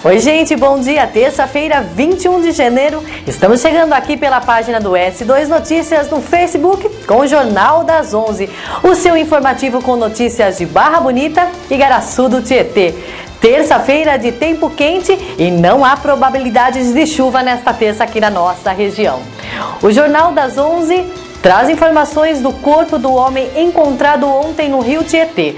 Oi gente, bom dia, terça-feira, 21 de janeiro, estamos chegando aqui pela página do S2 Notícias no Facebook com o Jornal das 11, o seu informativo com notícias de Barra Bonita e Garaçu do Tietê. Terça-feira de tempo quente e não há probabilidades de chuva nesta terça aqui na nossa região. O Jornal das 11 traz informações do corpo do homem encontrado ontem no Rio Tietê.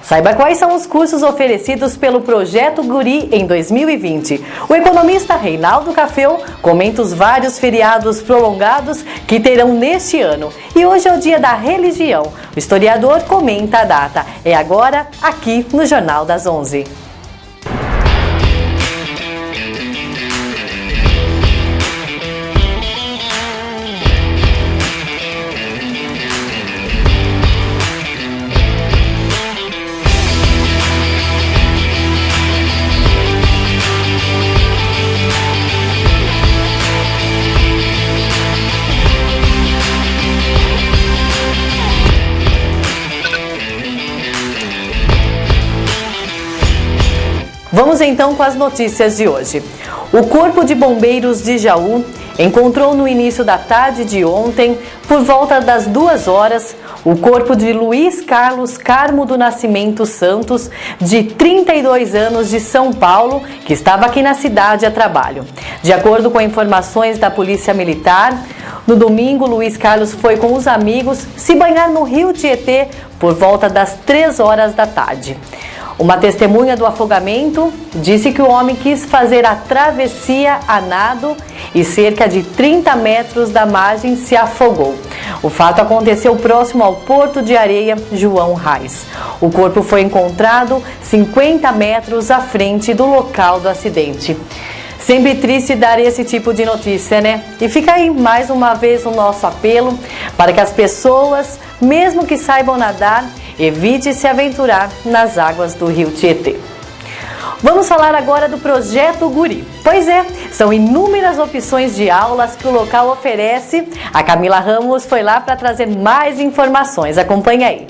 Saiba quais são os cursos oferecidos pelo Projeto Guri em 2020. O economista Reinaldo Cafeu comenta os vários feriados prolongados que terão neste ano. E hoje é o dia da religião. O historiador comenta a data. É agora, aqui no Jornal das 11. Vamos então com as notícias de hoje. O Corpo de Bombeiros de Jaú encontrou no início da tarde de ontem, por volta das 2 horas, o corpo de Luiz Carlos Carmo do Nascimento Santos, de 32 anos, de São Paulo, que estava aqui na cidade a trabalho. De acordo com informações da Polícia Militar, no domingo, Luiz Carlos foi com os amigos se banhar no Rio Tietê por volta das 3 horas da tarde. Uma testemunha do afogamento disse que o homem quis fazer a travessia a nado e cerca de 30 metros da margem se afogou. O fato aconteceu próximo ao Porto de Areia João Reis. O corpo foi encontrado 50 metros à frente do local do acidente. Sempre triste dar esse tipo de notícia, né? E fica aí mais uma vez o nosso apelo para que as pessoas, mesmo que saibam nadar, evite se aventurar nas águas do Rio Tietê. Vamos falar agora do Projeto Guri. Pois é, são inúmeras opções de aulas que o local oferece. A Camila Ramos foi lá para trazer mais informações. Acompanhe aí.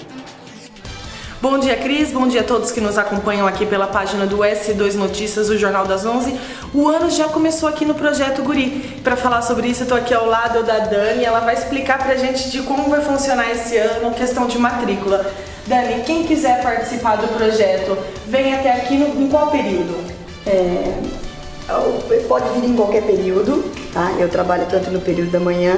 Bom dia, Cris. Bom dia a todos que nos acompanham aqui pela página do S2 Notícias, o Jornal das 11. O ano já começou aqui no Projeto Guri. Para falar sobre isso, eu estou aqui ao lado da Dani. Ela vai explicar para a gente de como vai funcionar esse ano, questão de matrícula. Dani, quem quiser participar do projeto, vem até aqui em qual período? Pode vir em qualquer período, tá? Eu trabalho tanto no período da manhã,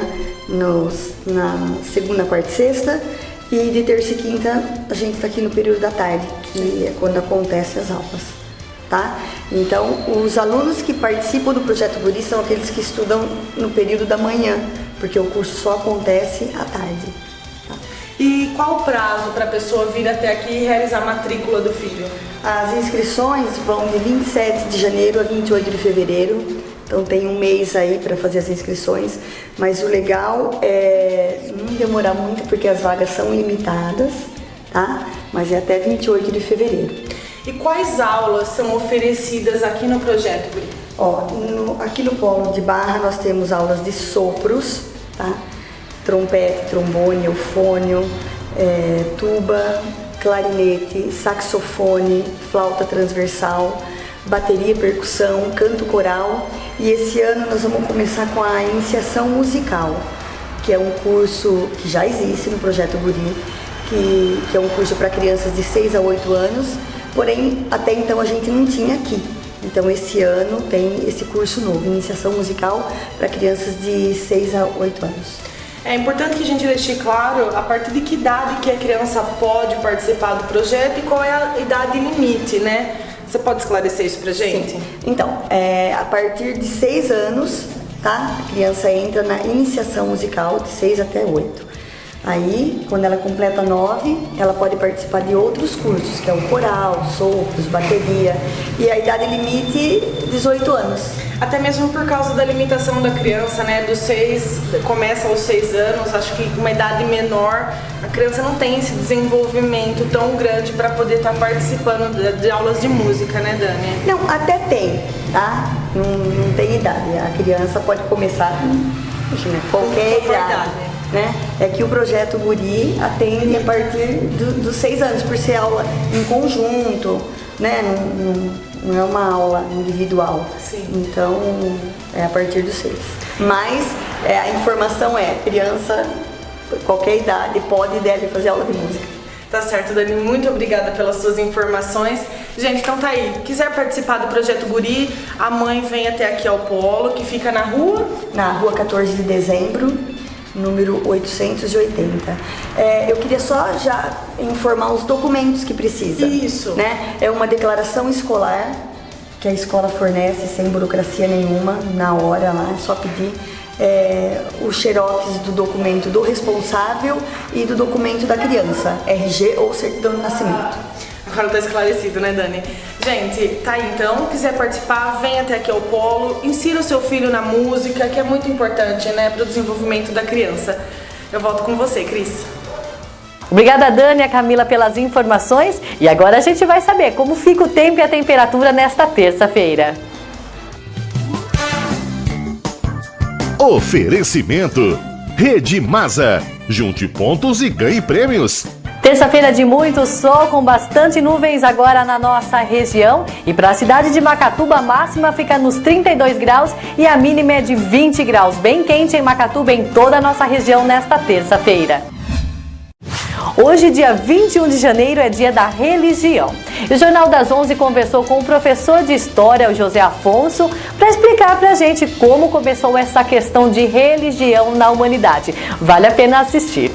na segunda, quarta e sexta, e de terça e quinta a gente está aqui no período da tarde, que é quando acontecem as aulas, tá? Então, os alunos que participam do Projeto Guri são aqueles que estudam no período da manhã, porque o curso só acontece à tarde. E qual o prazo para a pessoa vir até aqui e realizar a matrícula do filho? As inscrições vão de 27 de janeiro a 28 de fevereiro, então tem um mês aí para fazer as inscrições, mas o legal é não demorar muito porque as vagas são limitadas, tá? Mas é até 28 de fevereiro. E quais aulas são oferecidas aqui no Projeto Guri? Aqui no Polo de Barra nós temos aulas de sopros, tá? Trompete, trombone, eufônio, tuba, clarinete, saxofone, flauta transversal, bateria, percussão, canto coral. E esse ano nós vamos começar com a iniciação musical, que é um curso que já existe no Projeto Guri, que é um curso para crianças de 6 a 8 anos, porém até então a gente não tinha aqui. Então esse ano tem esse curso novo, iniciação musical para crianças de 6 a 8 anos. É importante que a gente deixe claro a partir de que idade que a criança pode participar do projeto e qual é a idade limite, né? Você pode esclarecer isso pra gente? Sim. Então, a partir de 6 anos, tá? A criança entra na iniciação musical de 6 até 8. Aí, quando ela completa 9, ela pode participar de outros cursos, que é o coral, sopros, bateria. E a idade limite, 18 anos. Até mesmo por causa da limitação da criança, né? Começa aos 6 anos, acho que uma idade menor, a criança não tem esse desenvolvimento tão grande para poder estar participando de aulas de música, né, Dani? Não, até tem, tá? Não tem idade. A criança pode começar com qualquer idade. Né? É que o Projeto Guri atende a partir dos 6 anos, por ser aula em conjunto, né? não é uma aula individual. Sim. Então, é a partir dos 6. Mas a informação criança, qualquer idade, pode e deve fazer aula de música. Tá certo, Dani, muito obrigada pelas suas informações. Gente, então tá aí, quiser participar do Projeto Guri, a mãe vem até aqui ao Polo, que fica na rua? Na rua 14 de dezembro, número 880. Eu queria só já informar os documentos que precisa. Isso. Né? É uma declaração escolar, que a escola fornece sem burocracia nenhuma, na hora lá, é só pedir. O xerox do documento do responsável e do documento da criança, RG ou certidão de nascimento. Agora tá esclarecido, né, Dani? Gente, tá aí então, quiser participar, vem até aqui ao Polo, insira o seu filho na música, que é muito importante, né, para o desenvolvimento da criança. Eu volto com você, Cris. Obrigada, Dani e a Camila, pelas informações. E agora a gente vai saber como fica o tempo e a temperatura nesta terça-feira. Oferecimento Rede Masa. Junte pontos e ganhe prêmios. Terça-feira de muito sol, com bastante nuvens agora na nossa região. E para a cidade de Macatuba, a máxima fica nos 32 graus e a mínima é de 20 graus. Bem quente em Macatuba, em toda a nossa região nesta terça-feira. Hoje, dia 21 de janeiro, é dia da religião. E o Jornal das 11 conversou com o professor de História, o José Afonso, para explicar para a gente como começou essa questão de religião na humanidade. Vale a pena assistir.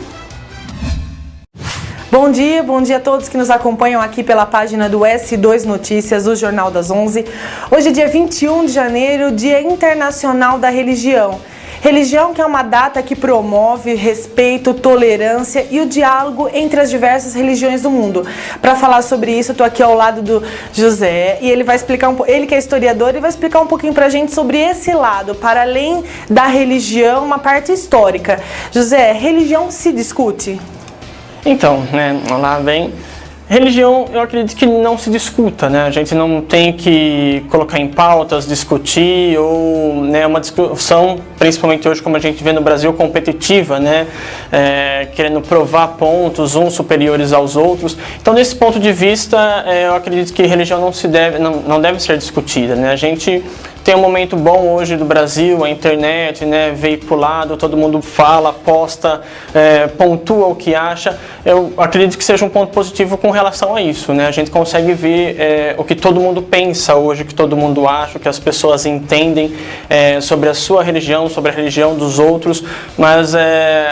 Bom dia a todos que nos acompanham aqui pela página do S2 Notícias, o Jornal das 11. Hoje, dia 21 de janeiro, Dia Internacional da Religião. Religião que é uma data que promove respeito, tolerância e o diálogo entre as diversas religiões do mundo. Para falar sobre isso, eu estou aqui ao lado do José e ele vai explicar ele que é historiador e vai explicar um pouquinho para a gente sobre esse lado, para além da religião, uma parte histórica. José, religião se discute? Então, lá vem. Religião, eu acredito que não se discuta, né? A gente não tem que colocar em pautas, discutir, ou uma discussão, principalmente hoje, como a gente vê no Brasil, competitiva, né? Querendo provar pontos, uns superiores aos outros. Então, nesse ponto de vista, eu acredito que religião não deve ser discutida, né? A gente tem um momento bom hoje do Brasil, a internet, veiculado, todo mundo fala, posta, pontua o que acha. Eu acredito que seja um ponto positivo com relação a isso, né? A gente consegue ver o que todo mundo pensa hoje, o que todo mundo acha, o que as pessoas entendem sobre a sua religião, sobre a religião dos outros, mas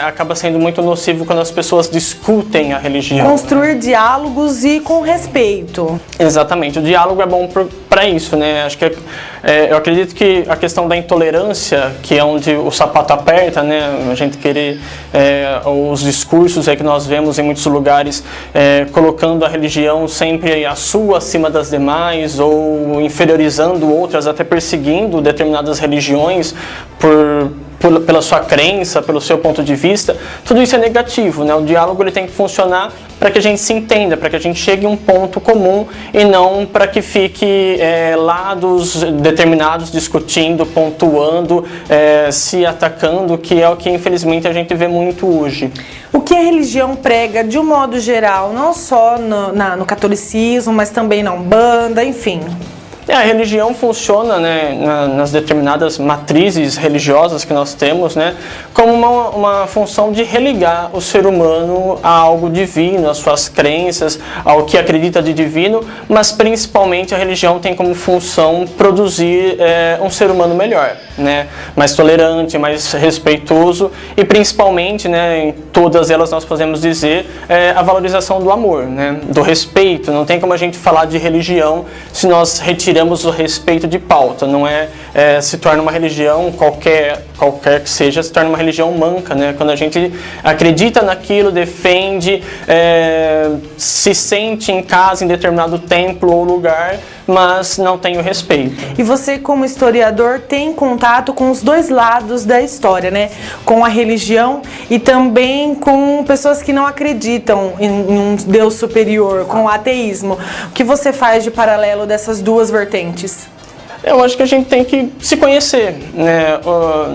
acaba sendo muito nocivo quando as pessoas discutem a religião. Construir diálogos e com respeito. Exatamente, o diálogo é bom para isso, né? Acho que eu acredito que a questão da intolerância, que é onde o sapato aperta, né? A gente querer os discursos que nós vemos em muitos lugares colocando a religião sempre a sua acima das demais ou inferiorizando outras, até perseguindo determinadas religiões pela sua crença, pelo seu ponto de vista, tudo isso é negativo, né? O diálogo ele tem que funcionar para que a gente se entenda, para que a gente chegue a um ponto comum e não para que fique lados determinados discutindo, pontuando, se atacando, que é o que infelizmente a gente vê muito hoje. O que a religião prega de um modo geral, não só no catolicismo, mas também na Umbanda, enfim? A religião funciona, nas determinadas matrizes religiosas que nós temos, como uma função de religar o ser humano a algo divino, às suas crenças, ao que acredita de divino, mas principalmente a religião tem como função produzir um ser humano melhor, mais tolerante, mais respeitoso e principalmente, em todas elas nós podemos dizer a valorização do amor, do respeito. Não tem como a gente falar de religião se nós retiramos o respeito de pauta, não se torna uma religião qualquer que seja, se torna uma religião manca, quando a gente acredita naquilo, defende, se sente em casa em determinado templo ou lugar, mas não tem o respeito. E você, como historiador, tem contato com os dois lados da história, com a religião e também com pessoas que não acreditam em um Deus superior, com o ateísmo. O que você faz de paralelo dessas duas vertentes? Eu acho que a gente tem que se conhecer,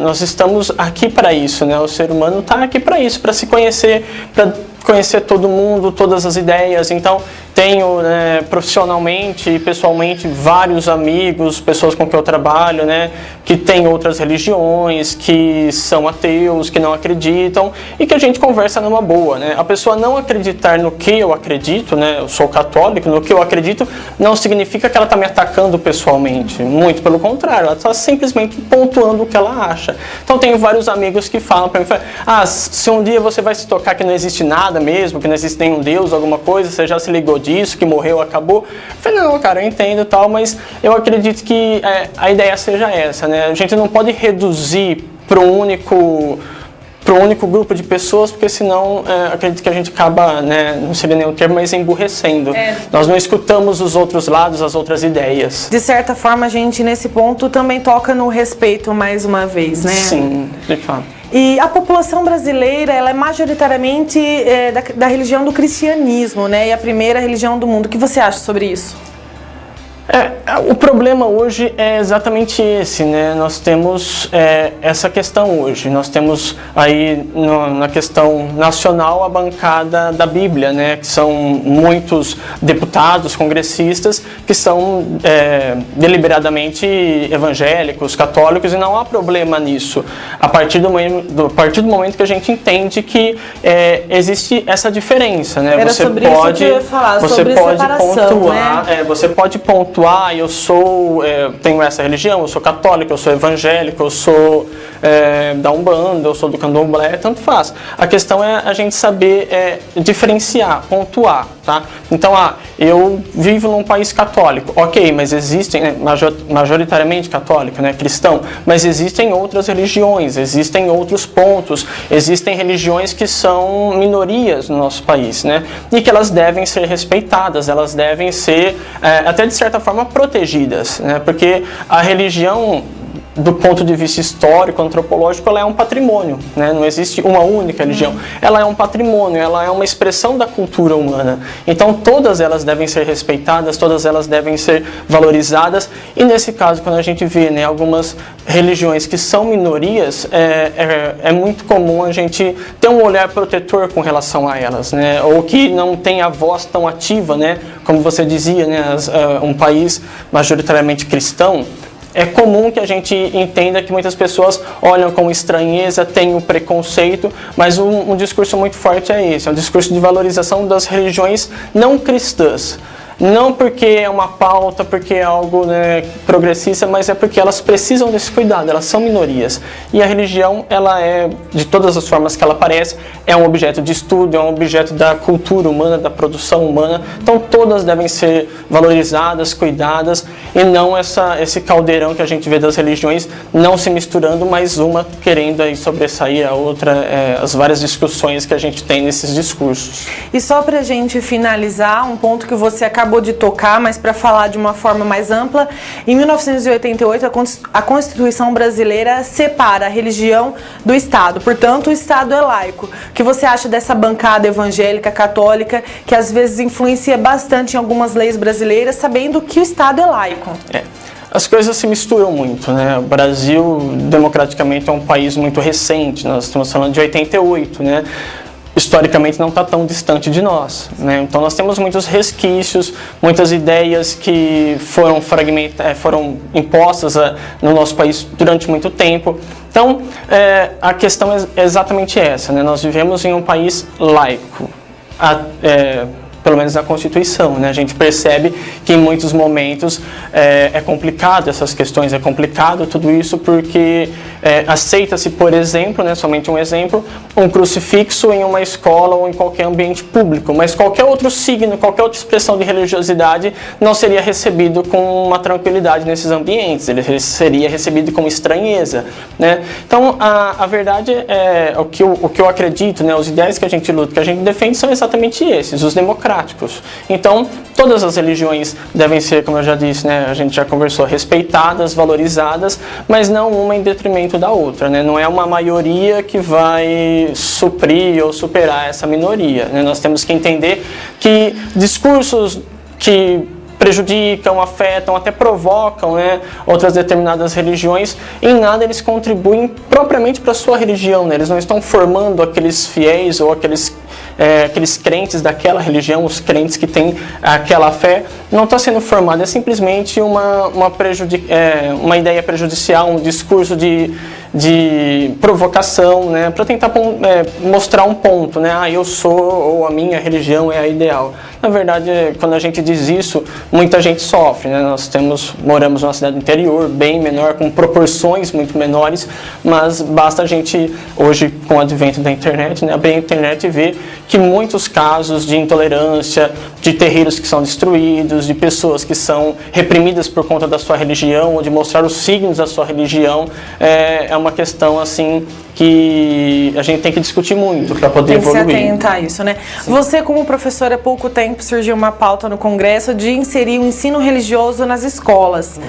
nós estamos aqui para isso, o ser humano está aqui para isso, para se conhecer, para conhecer todo mundo, todas as ideias. Então tenho, né, profissionalmente e pessoalmente vários amigos, pessoas com quem eu trabalho, né, que têm outras religiões, que são ateus, que não acreditam e que a gente conversa numa boa, né? A pessoa não acreditar no que eu acredito, né, eu sou católico, no que eu acredito, não significa que ela está me atacando pessoalmente, muito pelo contrário, ela está simplesmente pontuando o que ela acha. Então tenho vários amigos que falam para mim, se um dia você vai se tocar que não existe nada mesmo, que não existe nenhum Deus, alguma coisa, você já se ligou disso, que morreu, acabou? Eu falei, não, cara, eu entendo e tal, mas eu acredito que a ideia seja essa, né? A gente não pode reduzir para um único grupo de pessoas, porque senão acredito que a gente acaba, né, não seria nenhum termo, mas emburrecendo. Nós não escutamos os outros lados, as outras ideias. De certa forma, a gente nesse ponto também toca no respeito mais uma vez, né? Sim, de fato. E a população brasileira, ela é majoritariamente da religião do cristianismo, né? E a primeira religião do mundo. O que você acha sobre isso? O problema hoje é exatamente esse, né? Nós temos essa questão hoje. Nós temos aí na questão nacional a bancada da Bíblia, né? Que são muitos deputados, congressistas que são deliberadamente evangélicos, católicos, e não há problema nisso. A partir do momento que a gente entende que existe essa diferença, né? Era sobre isso que eu ia falar, sobre separação, né? Você pode pontuar, eu tenho essa religião, eu sou católico, eu sou evangélico, eu sou da Umbanda, eu sou do Candomblé, tanto faz. A questão é a gente saber diferenciar, pontuar, tá? Então, eu vivo num país católico, ok, mas existem, majoritariamente católico, né, cristão, mas existem outras religiões, existem outros pontos, existem religiões que são minorias no nosso país, né, e que elas devem ser respeitadas, elas devem ser, até de certa forma, protegidas, né, porque a religião, do ponto de vista histórico, antropológico, ela é um patrimônio, né? Não existe uma única religião. Ela é um patrimônio, ela é uma expressão da cultura humana. Então, todas elas devem ser respeitadas, todas elas devem ser valorizadas. E, nesse caso, quando a gente vê, né, algumas religiões que são minorias, é muito comum a gente ter um olhar protetor com relação a elas, né? Ou que não tem a voz tão ativa, né? Como você dizia, né? Um país majoritariamente cristão, é comum que a gente entenda que muitas pessoas olham com estranheza, têm um preconceito, mas um discurso muito forte é esse, é um discurso de valorização das religiões não cristãs. Não porque é uma pauta, porque é algo, né, progressista, mas é porque elas precisam desse cuidado, elas são minorias. E a religião, ela de todas as formas que ela aparece, é um objeto de estudo, é um objeto da cultura humana, da produção humana. Então todas devem ser valorizadas, cuidadas, e não esse caldeirão que a gente vê das religiões não se misturando, mas uma querendo aí sobressair a outra, as várias discussões que a gente tem nesses discursos. E só pra gente finalizar, um ponto que você acabou de tocar, mas para falar de uma forma mais ampla, em 1988 a Constituição brasileira separa a religião do Estado, portanto o Estado é laico. O que você acha dessa bancada evangélica, católica, que às vezes influencia bastante em algumas leis brasileiras, sabendo que o Estado é laico? As coisas se misturam muito, né? O Brasil, democraticamente, é um país muito recente, nós estamos falando de 88, né? Historicamente não está tão distante de nós, né? Então nós temos muitos resquícios, muitas ideias que foram impostas no nosso país durante muito tempo. Então a questão é exatamente essa, né? Nós vivemos em um país laico, pelo menos na Constituição, né? A gente percebe que em muitos momentos é complicado essas questões, é complicado tudo isso porque aceita-se, por exemplo, né, somente um exemplo, um crucifixo em uma escola ou em qualquer ambiente público, mas qualquer outro signo, qualquer outra expressão de religiosidade não seria recebido com uma tranquilidade nesses ambientes, ele seria recebido com estranheza, né? Então a verdade é o que eu acredito, né, os ideais que a gente luta, que a gente defende são exatamente esses, os democráticos. Então todas as religiões devem ser, como eu já disse, né, a gente já conversou, respeitadas, valorizadas, mas não uma em detrimento da outra, né? Não é uma maioria que vai suprir ou superar essa minoria, né? Nós temos que entender que discursos que prejudicam, afetam, até provocam, né, outras determinadas religiões, em nada eles contribuem propriamente para a sua religião, né? Eles não estão formando aqueles fiéis ou aqueles aqueles crentes daquela religião, os crentes que têm aquela fé, não está sendo formado, é simplesmente uma ideia prejudicial, um discurso de provocação, né, para tentar mostrar um ponto, né, eu sou, ou a minha religião é a ideal. Na verdade, quando a gente diz isso, muita gente sofre, né? Nós moramos numa cidade interior, bem menor, com proporções muito menores, mas basta a gente, hoje, com o advento da internet, né, abrir a internet e ver que muitos casos de intolerância, de terreiros que são destruídos, de pessoas que são reprimidas por conta da sua religião, ou de mostrar os signos da sua religião, é uma questão, assim, que a gente tem que discutir muito para poder evoluir. Tem que se atentar a isso, né? Sim. Você, como professor, há pouco tempo surgiu uma pauta no Congresso de inserir o ensino religioso nas escolas.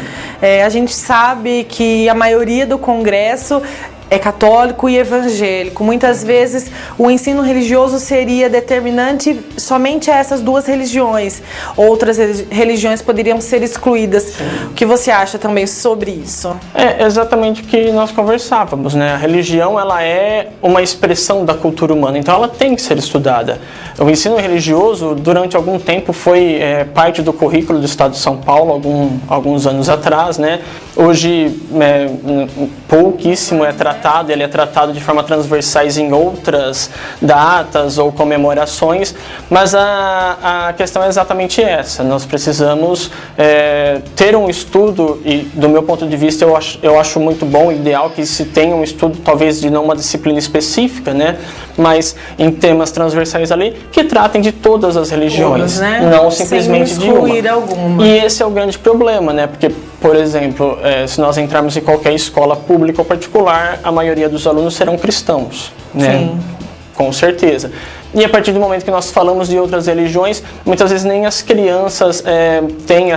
A gente sabe que a maioria do Congresso é católico e evangélico. Muitas vezes o ensino religioso seria determinante somente a essas duas religiões. Outras religiões poderiam ser excluídas. Sim. O que você acha também sobre isso? É exatamente o que nós conversávamos, né? A religião, ela é uma expressão da cultura humana, então ela tem que ser estudada. O ensino religioso, durante algum tempo, foi parte do currículo do Estado de São Paulo, alguns anos atrás, né? Hoje, pouquíssimo é tratado, ele é tratado de forma transversais em outras datas ou comemorações, mas a questão é exatamente essa. Nós precisamos ter um estudo, e do meu ponto de vista eu acho muito bom, ideal que se tenha um estudo, talvez de não uma disciplina específica, né, mas em temas transversais ali, que tratem de todas as religiões, né? Não simplesmente de uma. E esse é o grande problema, né, porque, por exemplo, se nós entrarmos em qualquer escola pública ou particular, a maioria dos alunos serão cristãos, né? Sim. Com certeza. E a partir do momento que nós falamos de outras religiões, muitas vezes nem as crianças têm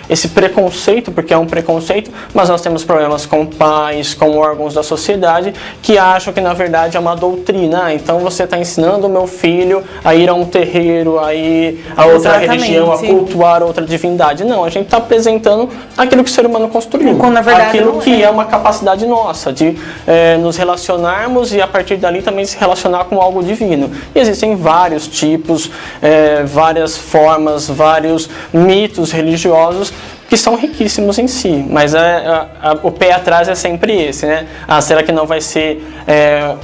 esse preconceito, porque é um preconceito, mas nós temos problemas com pais, com órgãos da sociedade, que acham que na verdade é uma doutrina. Então você está ensinando o meu filho a ir a um terreiro, a ir a outra religião, a cultuar outra divindade. Não, a gente está apresentando aquilo que o ser humano construiu. Quando, na verdade, aquilo que é uma capacidade nossa, de nos relacionarmos e a partir dali também se relacionar com algo divino. E existem vários tipos, várias formas, vários mitos religiosos que são riquíssimos em si, mas o pé atrás é sempre esse, né? Será que não vai ser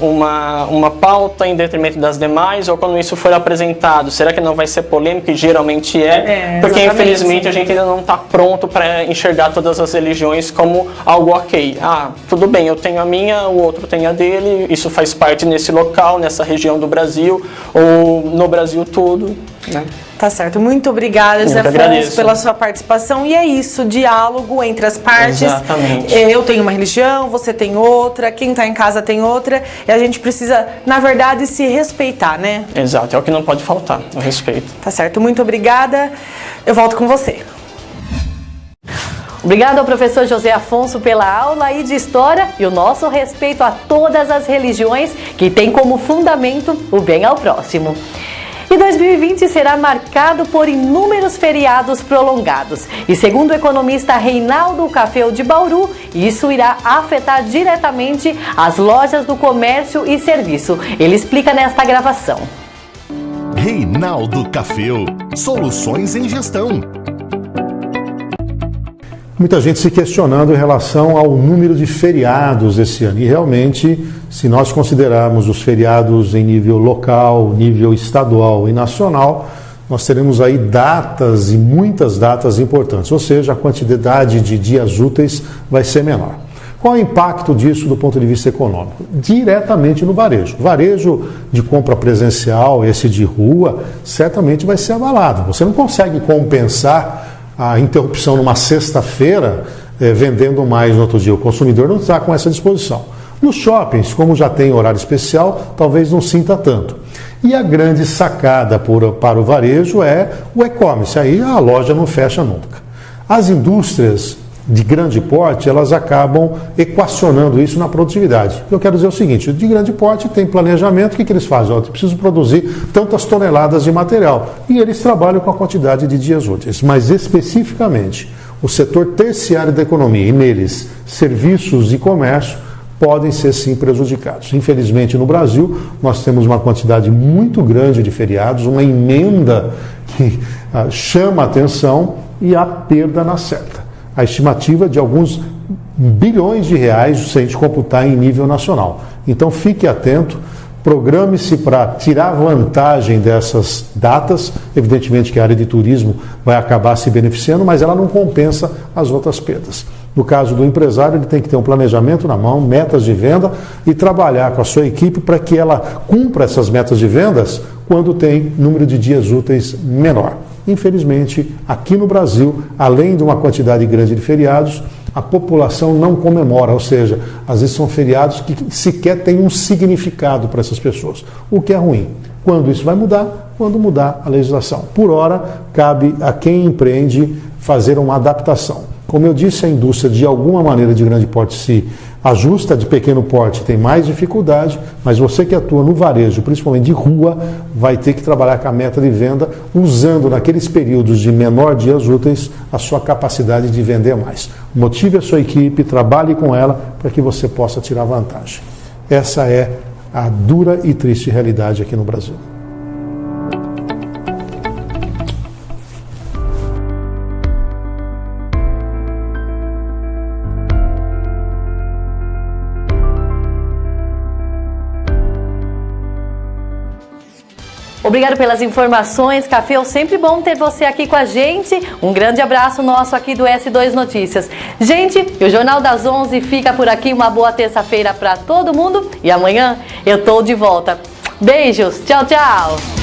uma pauta em detrimento das demais, ou quando isso for apresentado, será que não vai ser polêmico? E geralmente porque infelizmente a gente ainda não está pronto para enxergar todas as religiões como algo ok. Tudo bem, eu tenho a minha, o outro tem a dele, isso faz parte nesse local, nessa região do Brasil, ou no Brasil todo, né? Tá certo. Muito obrigada, José Afonso, pela sua participação. E é isso, diálogo entre as partes. Exatamente. Eu tenho uma religião, você tem outra, quem está em casa tem outra. E a gente precisa, na verdade, se respeitar, né? Exato, é o que não pode faltar, o respeito. Tá certo. Muito obrigada. Eu volto com você. Obrigada ao professor José Afonso pela aula aí de História e o nosso respeito a todas as religiões que tem como fundamento o bem ao próximo. E 2020 será marcado por inúmeros feriados prolongados. E segundo o economista Reinaldo Cafeu de Bauru, isso irá afetar diretamente as lojas do comércio e serviço. Ele explica nesta gravação. Reinaldo Cafeu, soluções em gestão. Muita gente se questionando em relação ao número de feriados esse ano. E realmente, se nós considerarmos os feriados em nível local, nível estadual e nacional, nós teremos aí datas e muitas datas importantes. Ou seja, a quantidade de dias úteis vai ser menor. Qual é o impacto disso do ponto de vista econômico? Diretamente no varejo. Varejo de compra presencial, esse de rua, certamente vai ser abalado. Você não consegue compensar a interrupção numa sexta-feira, vendendo mais no outro dia. O consumidor não está com essa disposição. Nos shoppings, como já tem horário especial, talvez não sinta tanto. E a grande sacada para o varejo é o e-commerce. Aí a loja não fecha nunca. As indústrias de grande porte, elas acabam equacionando isso na produtividade. Eu quero dizer o seguinte, de grande porte tem planejamento, o que eles fazem? Eu preciso produzir tantas toneladas de material. E eles trabalham com a quantidade de dias úteis. Mas especificamente, o setor terciário da economia, e neles serviços e comércio, podem ser sim prejudicados. Infelizmente, no Brasil, nós temos uma quantidade muito grande de feriados, uma emenda que chama a atenção e a perda na certa. A estimativa de alguns bilhões de reais se a gente computar em nível nacional. Então, fique atento. Programe-se para tirar vantagem dessas datas. Evidentemente que a área de turismo vai acabar se beneficiando, mas ela não compensa as outras perdas. No caso do empresário, ele tem que ter um planejamento na mão, metas de venda e trabalhar com a sua equipe para que ela cumpra essas metas de vendas quando tem número de dias úteis menor. Infelizmente, aqui no Brasil, além de uma quantidade grande de feriados, a população não comemora, ou seja, às vezes são feriados que sequer têm um significado para essas pessoas, o que é ruim. Quando isso vai mudar? Quando mudar a legislação. Por hora, cabe a quem empreende fazer uma adaptação. Como eu disse, a indústria de alguma maneira de grande porte se ajusta, de pequeno porte tem mais dificuldade, mas você que atua no varejo, principalmente de rua, vai ter que trabalhar com a meta de venda, usando naqueles períodos de menor dias úteis a sua capacidade de vender mais. Motive a sua equipe, trabalhe com ela para que você possa tirar vantagem. Essa é a dura e triste realidade aqui no Brasil. Obrigado pelas informações, Café. Sempre bom ter você aqui com a gente. Um grande abraço nosso aqui do S2 Notícias. Gente, o Jornal das 11 fica por aqui. Uma boa terça-feira para todo mundo. E amanhã eu tô de volta. Beijos. Tchau, tchau.